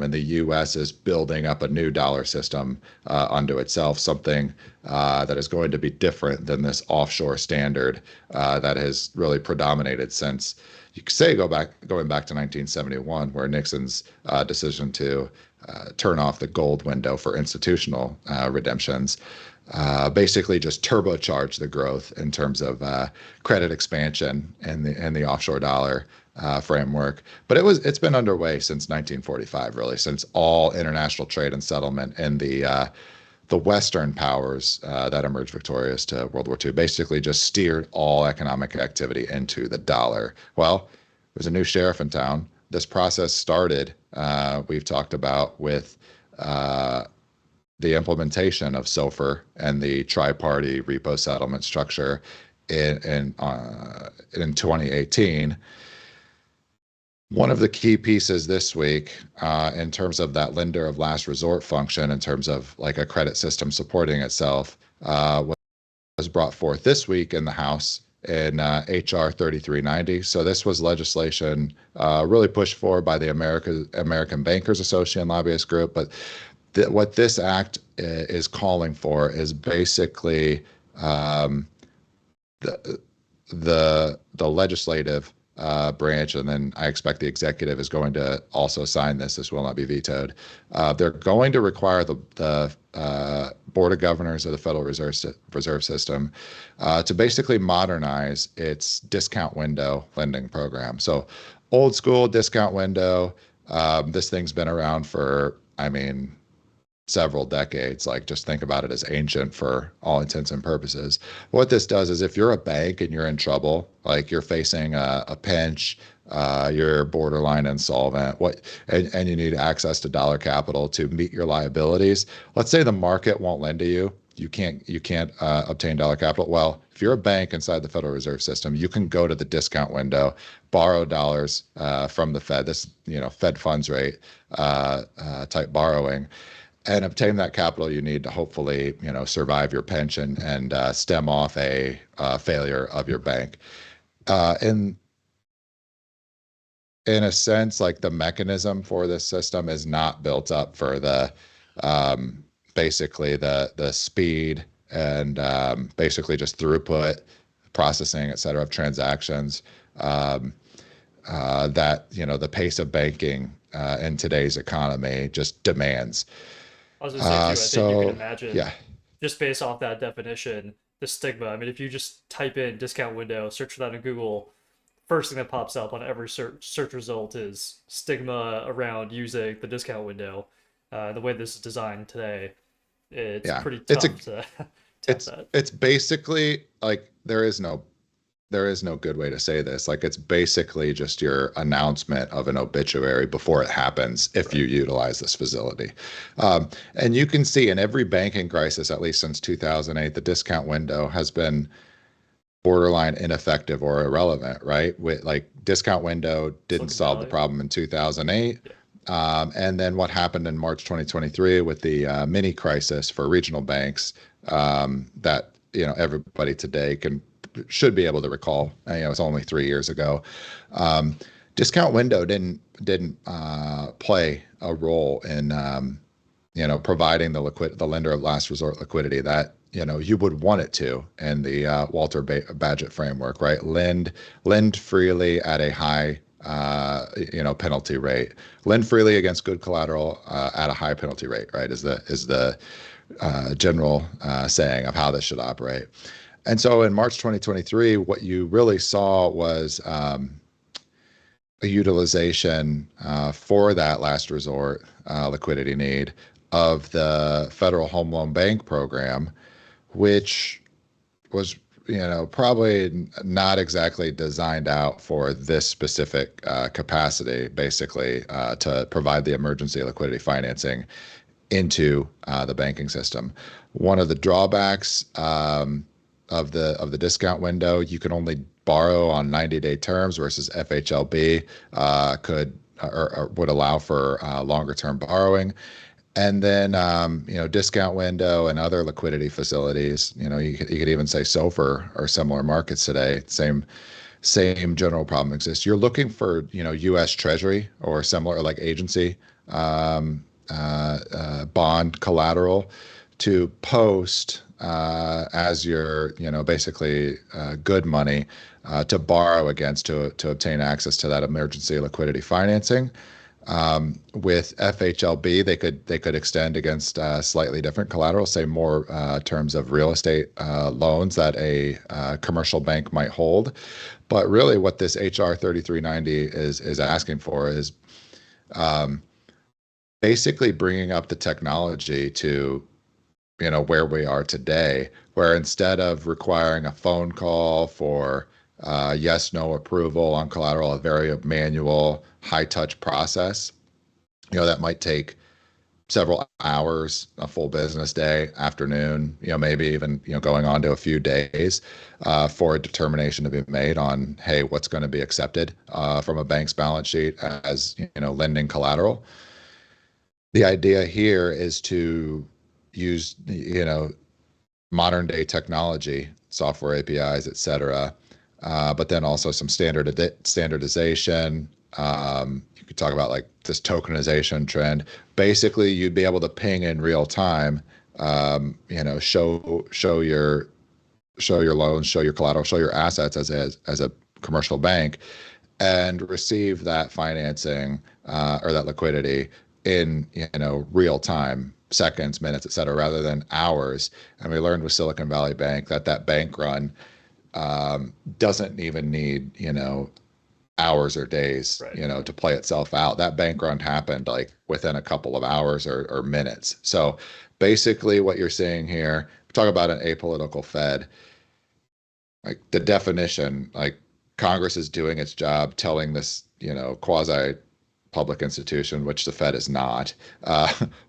and the U.S. is building up a new dollar system unto itself, something that is going to be different than this offshore standard that has really predominated since, you could say, going back to 1971, where Nixon's decision to turn off the gold window for institutional redemptions basically just turbocharged the growth in terms of credit expansion and the offshore dollar framework. But it's been underway since 1945, really, since all international trade and settlement and the Western powers that emerged victorious to World War II basically just steered all economic activity into the dollar. Well, there's a new sheriff in town. This process started, we've talked about, with the implementation of SOFR and the tri-party repo settlement structure in 2018. One of the key pieces this week, in terms of that lender of last resort function, in terms of like a credit system supporting itself, was brought forth this week in the House in HR 3390. So this was legislation really pushed for by the American Bankers Association lobbyist group. But what this act is calling for is basically the legislative branch, and then I expect the executive is going to also sign this. This will not be vetoed. They're going to require the Board of Governors of the Federal Reserve System to basically modernize its discount window lending program. So old school discount window, this thing's been around for, I mean, several decades. Like, just think about it as ancient for all intents and purposes. What this does is, if you're a bank and you're in trouble, like you're facing a pinch, you're borderline insolvent, and you need access to dollar capital to meet your liabilities. Let's say the market won't lend to you. You can't obtain dollar capital. Well, if you're a bank inside the Federal Reserve System, you can go to the discount window, borrow dollars from the Fed, this Fed funds rate type borrowing, and obtain that capital you need to hopefully, survive your pension and stem off a failure of your bank. In a sense, like, the mechanism for this system is not built up for the basically the speed and basically just throughput, processing, et cetera, of transactions that the pace of banking in today's economy just demands. I was gonna say too, I think you can So imagine, yeah, just based off that definition, the stigma. I mean, if you just type in discount window, search for that in Google, first thing that pops up on every search result is stigma around using the discount window. The way this is designed today, it's yeah, pretty it's a tough to tap it's that. it's basically like there is no good way to say this. Like, it's basically just your announcement of an obituary before it happens if Right. you utilize this facility. And you can see in every banking crisis, at least since 2008, the discount window has been borderline ineffective or irrelevant, right? With, like, discount window didn't Silicon solve the Valley. problem in 2008. Yeah. And then what happened in March 2023 with the mini crisis for regional banks, that everybody today should be able to recall. It's only 3 years ago. Um, Discount window didn't play a role in providing the lender of last resort liquidity that you would want it to in the Walter Badgett framework, right? Lend freely at a high penalty rate. Lend freely against good collateral at a high penalty rate, right? Is the general saying of how this should operate. And so in March 2023, what you really saw was a utilization for that last resort liquidity need of the Federal Home Loan Bank program, which was probably not exactly designed out for this specific capacity, basically to provide the emergency liquidity financing into the banking system. One of the drawbacks of the discount window, you can only borrow on 90-day terms, versus FHLB could or would allow for longer term borrowing. And then, discount window and other liquidity facilities, you could even say SOFR or similar markets today, same general problem exists. You're looking for, U.S. Treasury or similar, like agency bond collateral to post as your, basically good money to borrow against to obtain access to that emergency liquidity financing. With FHLB, they could extend against slightly different collateral, say more terms of real estate loans that a commercial bank might hold. But really, what this HR 3390 is asking for is basically bringing up the technology to where we are today, where instead of requiring a phone call for yes no approval on collateral, a very manual high touch process, that might take several hours, a full business day, afternoon, maybe even going on to a few days for a determination to be made on, hey, what's going to be accepted from a bank's balance sheet as lending collateral. The idea here is to use modern day technology, software APIs, et cetera, but then also some standardization. You could talk about like this tokenization trend. Basically, you'd be able to ping in real time, show your loans, show your collateral, show your assets as a commercial bank, and receive that financing or that liquidity in real time, seconds, minutes, et cetera, rather than hours. And we learned with Silicon Valley Bank that bank run doesn't even need hours or days Right. to play itself out. That bank run happened like within a couple of hours or minutes. So basically what you're seeing here, talk about an apolitical Fed, like the definition, like Congress is doing its job telling this quasi public institution, which the Fed is not,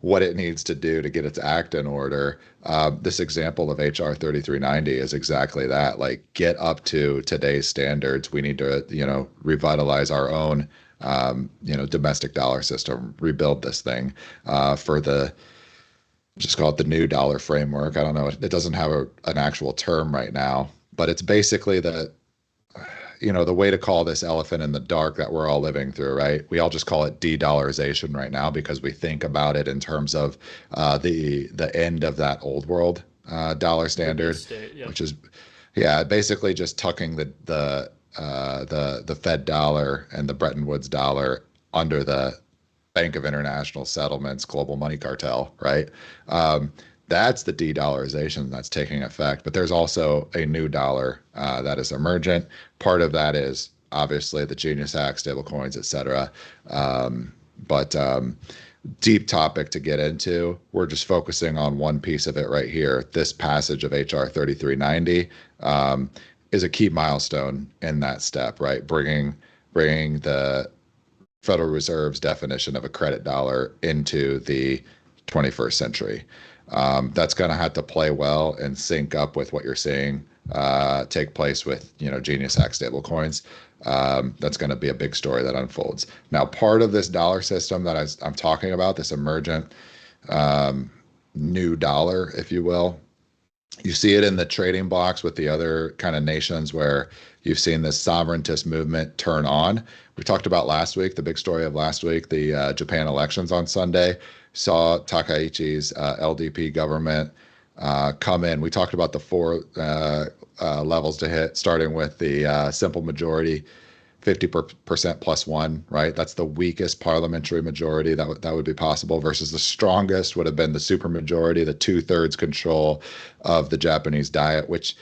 what it needs to do to get its act in order. This example of HR 3390 is exactly that. Like, get up to today's standards. We need to, revitalize our own, domestic dollar system, rebuild this thing for the, just call it the new dollar framework. I don't know. It doesn't have an actual term right now, but it's basically the way to call this elephant in the dark that we're all living through, right? We all just call it de-dollarization right now because we think about it in terms of the end of that old world dollar The new standard, state. Yep. which is yeah, basically just tucking the Fed dollar and the Bretton Woods dollar under the Bank of International Settlements global money cartel, right? That's the de-dollarization that's taking effect. But there's also a new dollar that is emergent. Part of that is obviously the Genius Act, stablecoins, et cetera. But deep topic to get into. We're just focusing on one piece of it right here. This passage of HR 3390 is a key milestone in that step, right? Bringing the Federal Reserve's definition of a credit dollar into the 21st century. That's going to have to play well and sync up with what you're seeing take place with Genius Act stablecoins. That's going to be a big story that unfolds. Now, part of this dollar system that I'm talking about, this emergent new dollar, if you will, you see it in the trading blocks with the other kind of nations where you've seen this sovereigntist movement turn on. We talked about last week, the big story of last week, the Japan elections on Sunday, saw Takaichi's LDP government come in. We talked about the four levels to hit, starting with the simple majority, 50% plus one, right? That's the weakest parliamentary majority that would be possible versus the strongest would have been the supermajority, the 2/3 control of the Japanese Diet, which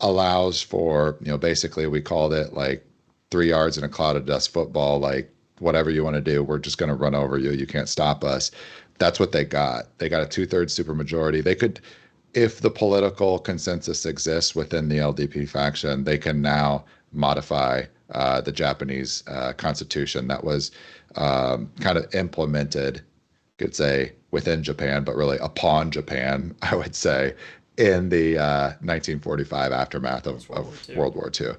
allows for, basically we called it like 3 yards in a cloud of dust football, like whatever you want to do, we're just going to run over you. You can't stop us. That's what they got. They got a 2/3 supermajority. They could, if the political consensus exists within the LDP faction, they can now modify the Japanese constitution that was kind of implemented, could say, within Japan, but really upon Japan, I would say, in the 1945 aftermath Post World War of II. World War II.